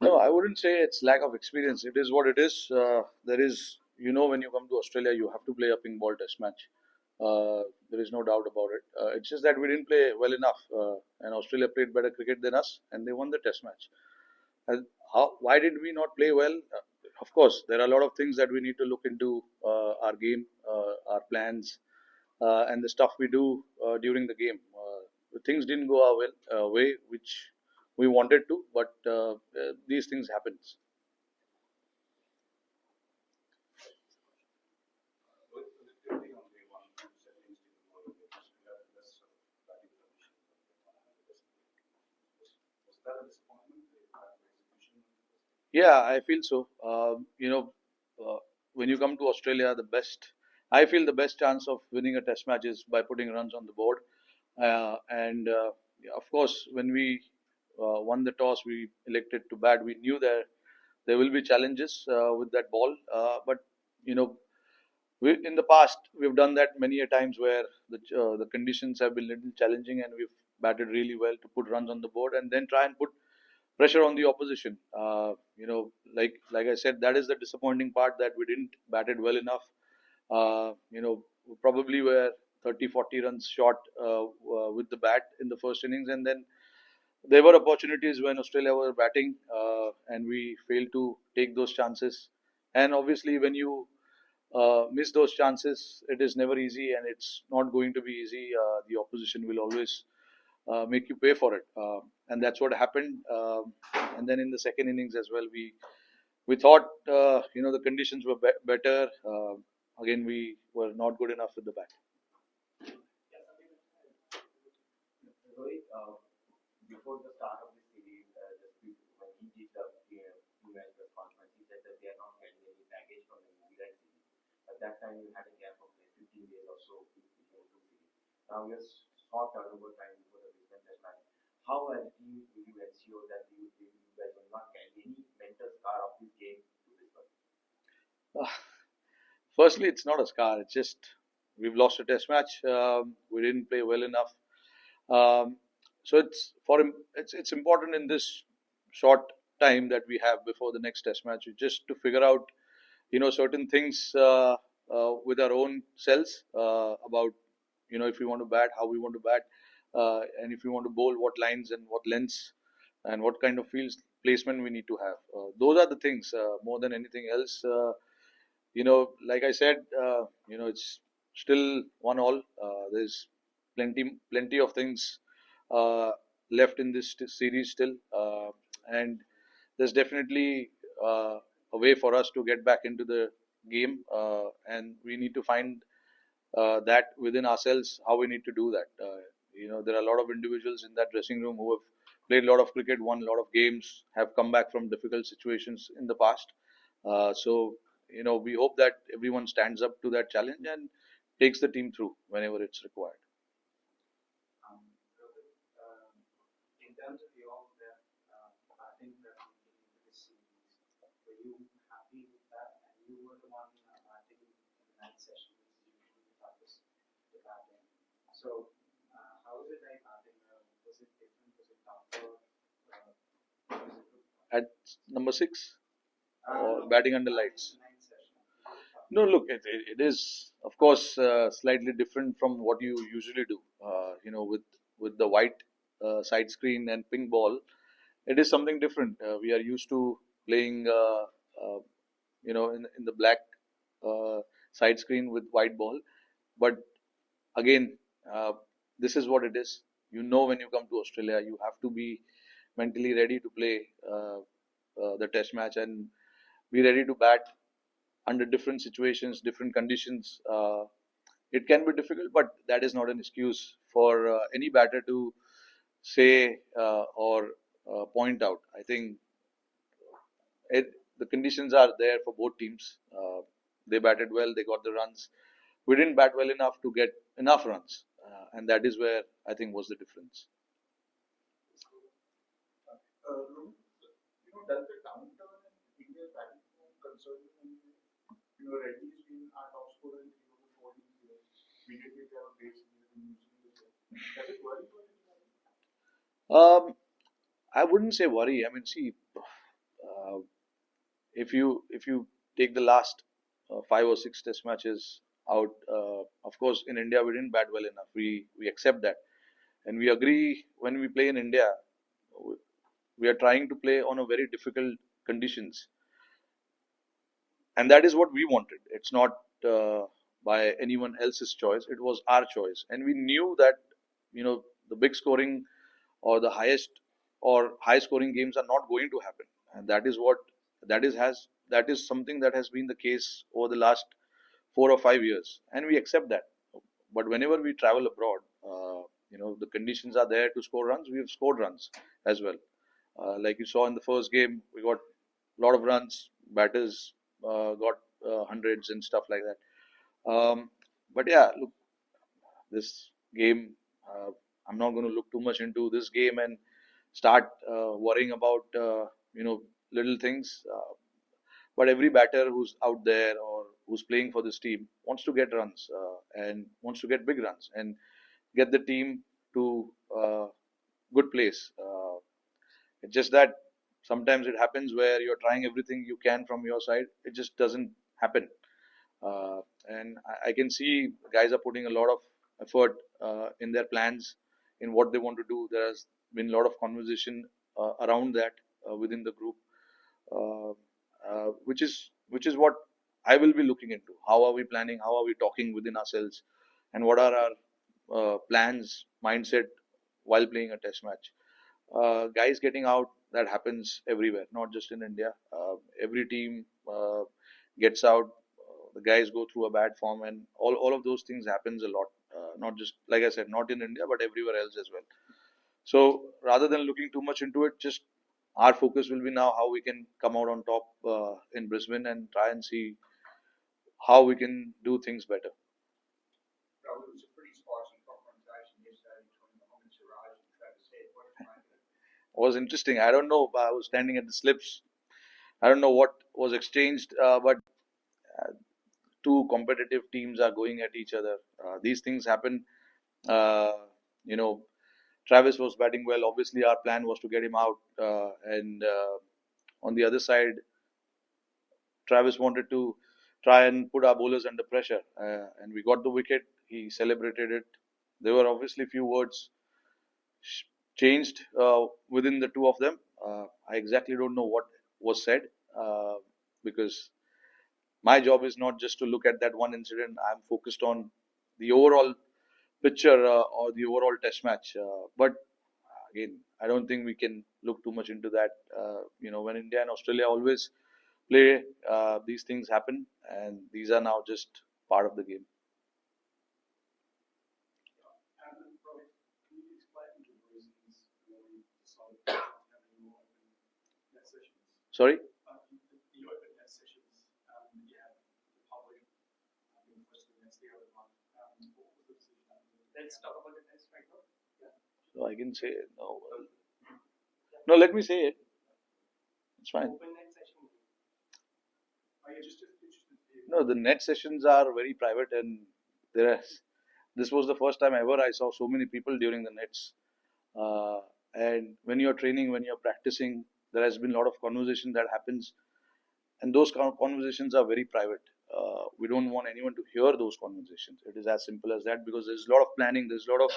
No, I wouldn't say it's lack of experience. It is what it is. There is, when you come to Australia, you have to play a ping ball test match. There is no doubt about it. It's just that we didn't play well enough, and Australia played better cricket than us, and they won the test match. And why did we not play well? Of course, there are a lot of things that we need to look into our game, our plans, and the stuff we do during the game. Things didn't go our way, which we wanted to, but these things happens. Yeah, I feel so. When you come to Australia, I feel the best chance of winning a test match is by putting runs on the board. And yeah, of course, when we won the toss, we elected to bat. We knew that there will be challenges with that ball, but you know, in the past we've done that many a times where the conditions have been little challenging, and we've batted really well to put runs on the board and then try and put pressure on the opposition. Like I said, that is the disappointing part, that we didn't bat it well enough. We probably were 30, 40 runs short with the bat in the first innings, and then there were opportunities when Australia were batting, and we failed to take those chances. And obviously, when you miss those chances, it is never easy, and it's not going to be easy. The opposition will always make you pay for it, and that's what happened. And then in the second innings as well, we thought the conditions were better. Again, we were not good enough with the bat. Rohit, before the start of the series, when he did the US press conference, he said that they are not getting any baggage from the New Zealand series. At that time, you had a gap of like 15 days or so between two series. Now you're short turnover time before the Brisbane Test match. How as a team will you ensure that you guys will not carry any mental scar of this game to Brisbane? Firstly, it's not a scar. It's just we've lost a test match. We didn't play well enough. So it's important in this short time that we have before the next test match, just to figure out certain things with our own selves, about if we want to bat, how we want to bat, and if we want to bowl, what lines and what lengths and what kind of field placement we need to have. Those are the things, more than anything else. Like I said, it's still 1-1. There's plenty of things uh, left in this series still, and there's definitely a way for us to get back into the game, and we need to find that within ourselves, how we need to do that. There are a lot of individuals in that dressing room who have played a lot of cricket, won a lot of games, have come back from difficult situations in the past. So we hope that everyone stands up to that challenge and takes the team through whenever it's required. At number six, or batting under lights? No, look, it is of course slightly different from what you usually do. With the white side screen and pink ball, it is something different. We are used to playing, in the black uh, side screen with white ball. But again, this is what it is. When you come to Australia, you have to be mentally ready to play the test match, and be ready to bat under different situations, different conditions. It can be difficult, but that is not an excuse for any batter to say or point out. I think the conditions are there for both teams. They batted well, they got the runs. We didn't bat well enough to get enough runs, and that is where I think was the difference. Um, I wouldn't say worry. I mean, see, Uh, if you take the last 5 or 6 test matches out, of course in India we didn't bat well enough. We accept that, and we agree when we play in India, we are trying to play on a very difficult conditions, and that is what we wanted. It's not by anyone else's choice. It was our choice, and we knew that the big scoring or the highest or high scoring games are not going to happen, and that is something that has been the case over the last 4 or 5 years, and we accept that. But whenever we travel abroad, the conditions are there to score runs. We have scored runs as well. Like you saw in the first game, we got a lot of runs. Batters got hundreds and stuff like that. But yeah, look, this game, I'm not going to look too much into this game and start worrying about little things. But every batter who's out there or who's playing for this team wants to get runs and wants to get big runs and get the team to good place. It's just that sometimes it happens where you're trying everything you can from your side. It just doesn't happen. And I can see guys are putting a lot of effort in their plans in what they want to do. There has been a lot of conversation around that within the group, uh, which is what I will be looking into. How are we planning? How are we talking within ourselves? And what are our plans, mindset while playing a test match? Guys getting out, that happens everywhere, not just in India. Every team gets out. The guys go through a bad form, and all of those things happens a lot. Not just like I said, not in India, but everywhere else as well. So rather than looking too much into it, just our focus will be now how we can come out on top in Brisbane and try and see how we can do things better. Well, it was a pretty spicy confrontation yesterday between Mohammed Shami and Travis Head. What did you make of it? It was interesting. I don't know. I was standing at the slips. I don't know what was exchanged, but two competitive teams are going at each other. These things happen. Uh, you know, Travis was batting well. Obviously, our plan was to get him out, and on the other side, Travis wanted to try and put our bowlers under pressure, and we got the wicket. He celebrated it. There were obviously few words changed within the two of them. I exactly don't know what was said because my job is not just to look at that one incident. I'm focused on the overall picture or the overall test match. But again, I don't think we can look too much into that. When India and Australia always play, these things happen, and these are now just part of the game. Rohit, can you explain the reasons why you decided not to have any more open net sessions? Sorry? The open net sessions, you have the public being close to the nets, the other one. What was the decision? Let's talk about the nets right now. Yeah. So I can say it. No. No, let me say it. It's fine. Open net session. Are you just interested in No, the net sessions are very private, and there is. This was the first time ever I saw so many people during the nets. Uh, and when you're training, when you're practicing, there has been a lot of conversation that happens, and those kind of conversations are very private. We don't want anyone to hear those conversations. It is as simple as that, because there's a lot of planning, there's a lot of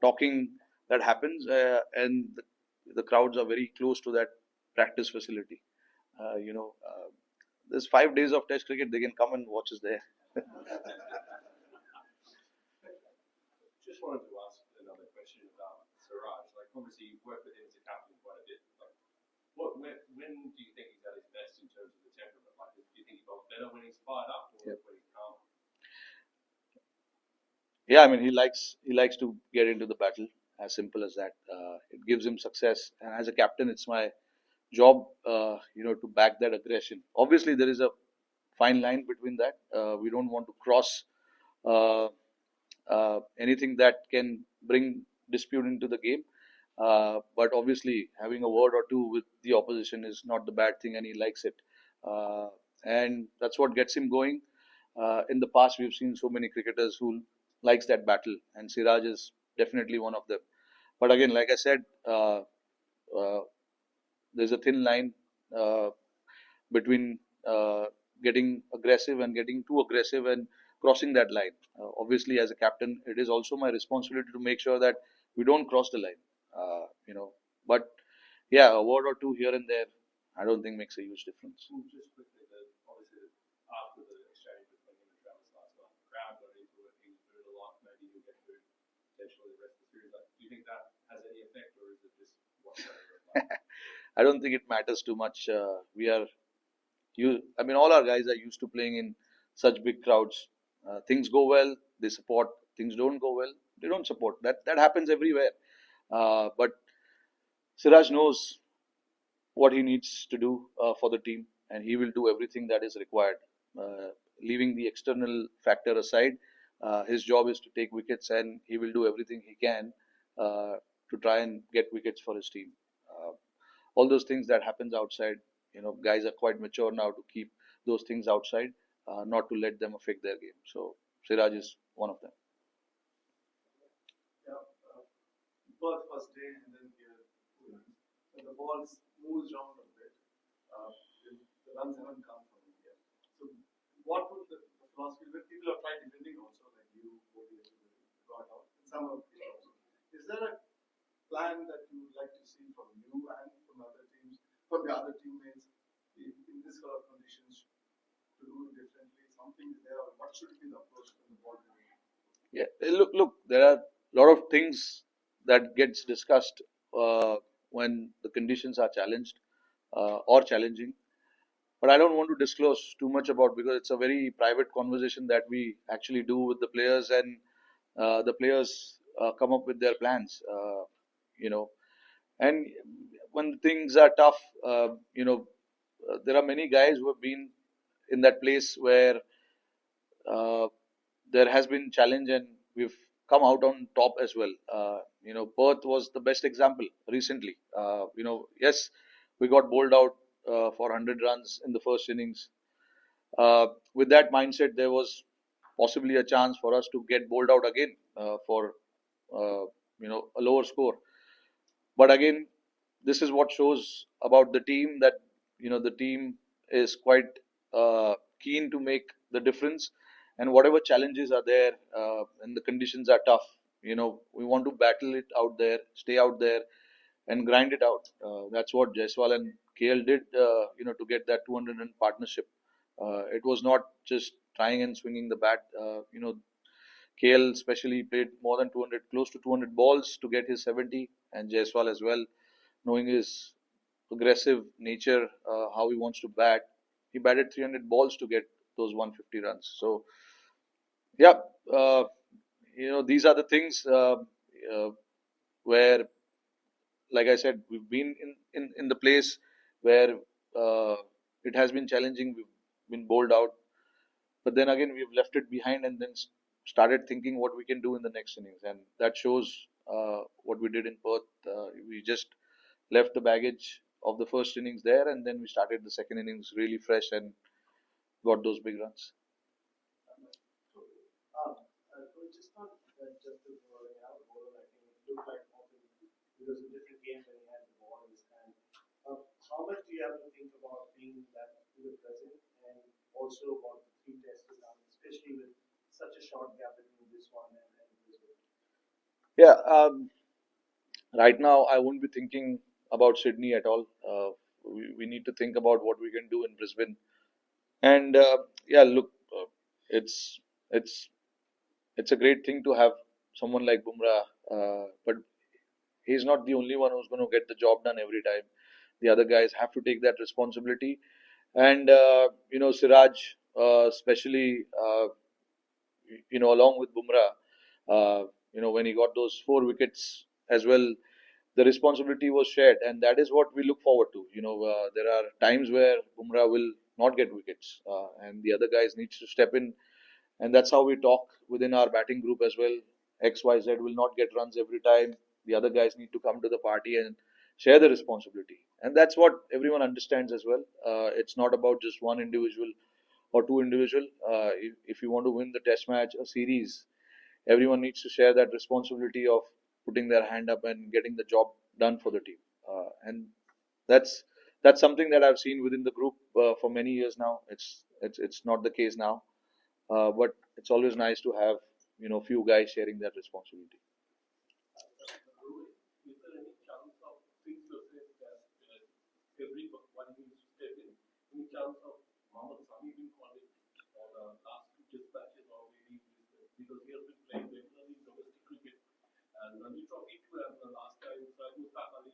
talking that happens, and the crowds are very close to that practice facility. There's 5 days of Test cricket; they can come and watch us there. Just wanted to ask another question about Siraj. Like, obviously, you've worked with him as a captain quite a bit. Like, when do you think he's at his best in terms of the temperament? Like, do you think he goes better when he's fired up or Yep. when he's calm? Yeah, I mean he likes to get into the battle. As simple as that. It gives him success, and as a captain, it's my job, to back that aggression. Obviously, there is a fine line between that. We don't want to cross uh, anything that can bring dispute into the game. But obviously, having a word or two with the opposition is not the bad thing, and he likes it. Uh, and that's what gets him going. In the past, we've seen so many cricketers who likes that battle, and Siraj is definitely one of them. But again, like I said, uh, there's a thin line. between getting aggressive and getting too aggressive and crossing that line. Obviously, as a captain, it is also my responsibility to make sure that we don't cross the line. But yeah, a word or two here and there, I don't think makes a huge difference. Just quickly, obviously after the exchange between him and Travis last night, the crowd got into it. He was booed a lot. Maybe he'll get booed potentially the rest of the series. Like, do you think that has any effect, or is it just what's like? I don't think it matters too much. We are I mean, all our guys are used to playing in such big crowds. Things go well, they support. Things don't go well, they don't support. That happens everywhere. But Siraj knows what he needs to do for the team, and he will do everything that is required. Leaving the external factor aside, his job is to take wickets, and he will do everything he can to try and get wickets for his team. Uh, all those things that happens outside, guys are quite mature now to keep those things outside, not to let them affect their game. So Siraj is one of them. Yeah, birth first day, and then the ball moves around a bit. The runs haven't come from India. So, what would the philosophy be? People are trying defending also, like you, Cody, got out, and some of the also. Is there a plan that you would like to see from you and from other teams, from the other teammates, in this sort of conditions, to do it differently? Something is there, or what should be the approach from the ball? Yeah, look. There are a lot of things that gets discussed when the conditions are challenged or challenging. But I don't want to disclose too much about, because it's a very private conversation that we actually do with the players, and the players come up with their plans. You know, and when things are tough, there are many guys who have been in that place where there has been challenge, and we've come out on top as well. Perth was the best example recently. Yes, we got bowled out for 100 runs in the first innings. With that mindset, there was possibly a chance for us to get bowled out again for a lower score. But again, this is what shows about the team, that the team is quite keen to make the difference, and whatever challenges are there and the conditions are tough, we want to battle it out there, stay out there, and grind it out. That's what Jaiswal and KL did, to get that 200 run partnership. It was not just trying and swinging the bat. KL especially played more than 200, close to 200 balls to get his 70, and Jaiswal as well, knowing his aggressive nature, how he wants to bat. He batted 300 balls to get those 150 runs. So, yeah, uh, these are the things where, like I said, we've been in the place where it has been challenging. We've been bowled out, but then again, we've left it behind and then started thinking what we can do in the next innings, and that shows what we did in Perth. We just left the baggage of the first innings there, and then we started the second innings really fresh and got those big runs. So just not just the bowling out, bowler, I think it looked like often it was a different game when he had the ball in his hand. How much do you have to think about being that to the present and also about the three tests to come, especially with such a short gap between this one and this one? Yeah, right now I won't be thinking about Sydney at all. We need to think about what we can do in Brisbane. And yeah, look, it's it's it's a great thing to have someone like Bumrah, but he's not the only one who's going to get the job done every time. The other guys have to take that responsibility, and Siraj, especially, along with Bumrah, when he got those 4 wickets as well, the responsibility was shared, and that is what we look forward to. There are times where Bumrah will not get wickets, and the other guys needs to step in, and that's how we talk within our batting group as well. XYZ will not get runs every time. The other guys need to come to the party and share the responsibility, and that's what everyone understands as well. It's not about just one individual or two individual. If you want to win the test match, a series, everyone needs to share that responsibility of putting their hand up and getting the job done for the team. And that's that's something that I've seen within the group for many years now. It's not the case now, but it's always nice to have few guys sharing that responsibility. Is there any chance of things to say that everyone needs to step in? Any chance of Mohammed Shami being called in for the last two dispatches or maybe because he has been playing regularly in domestic cricket and Ranji Trophy too, and the last time Mustaq Ali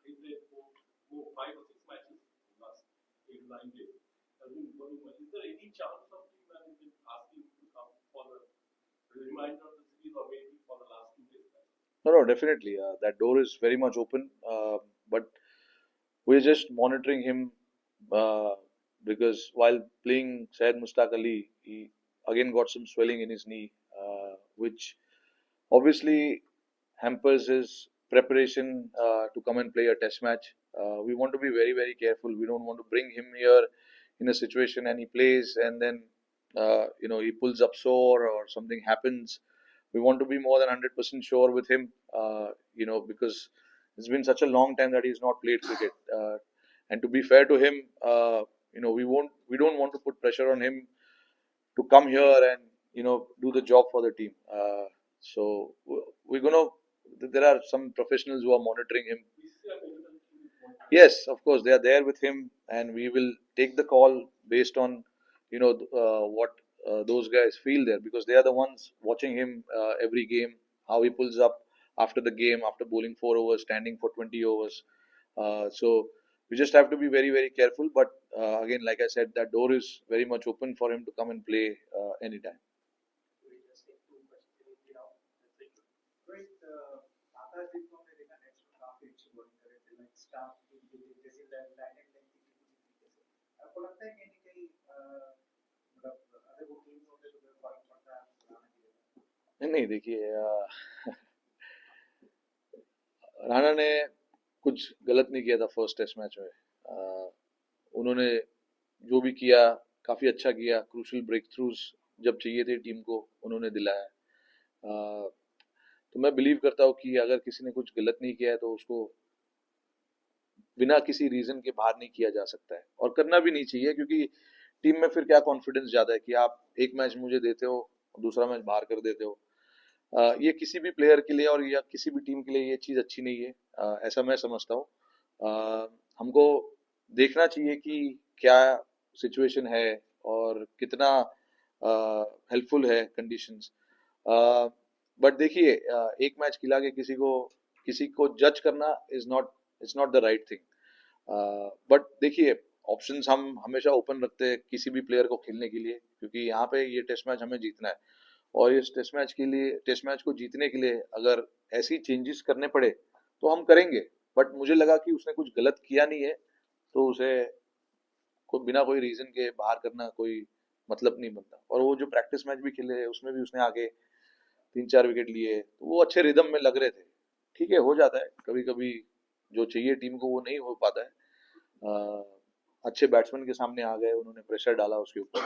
he played for 5 or 6 matches in the last 8 or 9 days. Has been going well. Is there any chance of team management asking him to come for the reminder of the series or maybe for the last 2 days? No, no, definitely. That door is very much open, but we're just monitoring him uh, because while playing Syed Mustaq Ali, he again got some swelling in his knee, which obviously hampers his preparation to come and play a test match. We want to be very, very careful. We don't want to bring him here in a situation and he plays and then he pulls up sore or something happens. We want to be more than 100% sure with him, because it's been such a long time that he's not played cricket. And to be fair to him, we don't want to put pressure on him to come here and do the job for the team. So we're gonna. There are some professionals who are monitoring him. Yes, of course, they are there with him, and we will take the call based on what those guys feel there because they are the ones watching him every game, how he pulls up after the game, after bowling 4 overs, standing for 20 overs. So we just have to be very, very careful. But again, like I said, that door is very much open for him to come and play anytime. नहीं नहीं, देखिए राणा ने कुछ गलत नहीं किया था first test match में। उन्होंने जो भी किया काफ़ी अच्छा किया, क्रूशल ब्रेक थ्रूज जब चाहिए थे टीम को उन्होंने दिलाया। तो मैं बिलीव करता हूँ कि अगर किसी ने कुछ गलत नहीं किया है तो उसको बिना किसी रीज़न के बाहर नहीं किया जा सकता है और करना भी नहीं चाहिए क्योंकि टीम में फिर क्या कॉन्फिडेंस ज़्यादा है कि आप एक मैच मुझे देते हो दूसरा मैच बाहर कर देते हो। ये किसी भी प्लेयर के लिए और या किसी भी टीम के लिए ये चीज़ अच्छी नहीं है, ऐसा मैं समझता हूँ। हमको देखना चाहिए कि क्या सिचुएशन है और कितना हेल्पफुल है कंडीशंस। बट देखिए, एक मैच खिला के किसी को जज करना it's not the right thing. But देखिए, ऑप्शंस हम हमेशा ओपन रखते हैं किसी भी प्लेयर को खेलने के लिए क्योंकि यहाँ पे ये टेस्ट मैच हमें जीतना है और इस टेस्ट मैच को जीतने के लिए अगर ऐसी चेंजेस करने पड़े तो हम करेंगे। बट मुझे लगा कि उसने कुछ गलत किया नहीं है तो उसे बिना कोई रीजन के बाहर करना कोई मतलब नहीं बनता। और वो जो प्रैक्टिस मैच भी खेले उसमें भी उसने आगे 3-4 विकेट लिए तो वो अच्छे रिदम में लग रहे थे। ठीक है, हो जाता है कभी कभी, जो चाहिए टीम को वो नहीं हो पाता है। अच्छे बैट्समैन के सामने आ गए, उन्होंने प्रेशर डाला उसके ऊपर,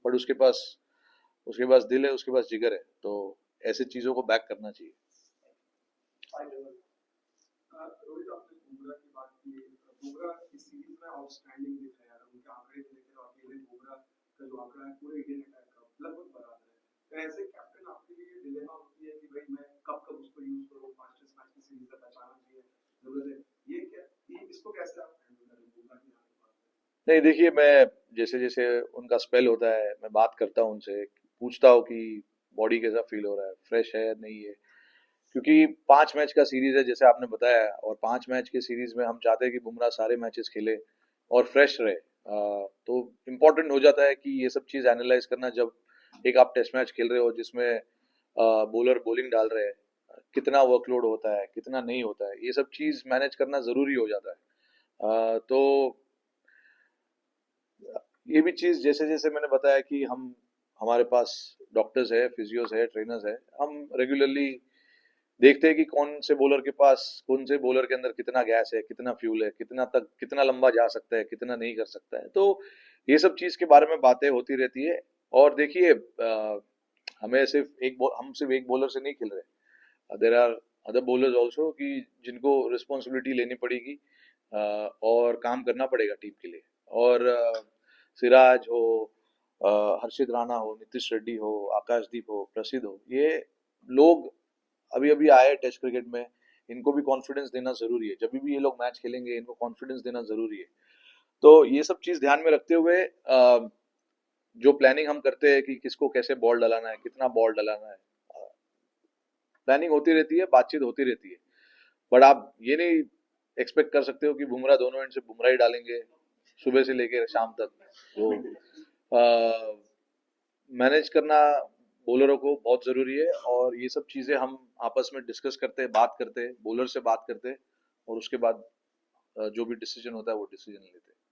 बट उसके पास दिल है, उसके पास जिगर है, तो ऐसे चीजों को बैक करना चाहिए। रोहित, आपने बुमराह की बात की। बुमराह इस सीरीज में आउटस्टैंडिंग दिख रहा है, उनके आंकड़े देख रहे हो आप, ये बुमराह का जो आंकड़ा है पूरे इंडियन अटैक का लगभग बराबर है। तो ऐसे कैप्टन आपके लिए डिलेमा होती है कि भाई मैं कब कब उसको यूज करूं, 5 टेस्ट मैच की सीरीज है, पहचाना चाहिए, जरूरत है, ये इसको कैसे आप हैंडल करें बुमराह की आने के बाद? नहीं देखिए, मैं जैसे जैसे उनका स्पेल होता है मैं बात करता हूँ उनसे, पूछता हूँ कि बॉडी कैसा फील हो रहा है, फ्रेश है या नहीं है, क्योंकि 5 मैच का सीरीज है जैसे आपने बताया और 5 मैच के सीरीज में हम चाहते हैं कि बुमराह सारे मैचेस खेले और फ्रेश रहे। तो इम्पोर्टेंट हो जाता है कि ये सब चीज़ एनालाइज करना जब एक आप टेस्ट मैच खेल रहे हो जिसमें बॉलर बॉलिंग डाल रहे हैं, कितना वर्कलोड होता है कितना नहीं होता है, ये सब चीज़ मैनेज करना ज़रूरी हो जाता है। तो ये भी चीज़ जैसे जैसे मैंने बताया कि हमारे पास डॉक्टर्स है, फिजियोस है, ट्रेनर्स है, हम रेगुलरली देखते हैं कि कौन से बॉलर के अंदर कितना गैस है, कितना फ्यूल है, कितना लंबा जा सकता है, कितना नहीं कर सकता है। तो ये सब चीज़ के बारे में बातें होती रहती है। और देखिए, हम सिर्फ एक बॉलर से नहीं खेल रहे, there are other bowlers also कि जिनको रिस्पॉन्सिबिलिटी लेनी पड़ेगी और काम करना पड़ेगा टीम के लिए। और सिराज हो, हर्षित राणा हो, नीतीश रेड्डी हो, आकाशदीप हो, प्रसिद्ध हो, ये लोग अभी अभी आए टेस्ट क्रिकेट में, इनको भी कॉन्फिडेंस देना जरूरी है। जब भी ये लोग मैच खेलेंगे इनको कॉन्फिडेंस देना जरूरी है। तो ये सब चीज ध्यान में रखते हुए जो प्लानिंग हम करते हैं कि किसको कैसे बॉल डलाना है, कितना बॉल डलाना है, प्लानिंग होती रहती है, बातचीत होती रहती है। बट आप ये नहीं एक्सपेक्ट कर सकते हो कि बुमराह दोनों एंड से बुमराह ही डालेंगे सुबह से लेकर शाम तक। तो मैनेज करना बॉलरों को बहुत जरूरी है, और ये सब चीजें हम आपस में डिस्कस करते हैं, बात करते हैं, बॉलर से बात करते हैं, और उसके बाद जो भी डिसीजन होता है वो डिसीजन लेते हैं।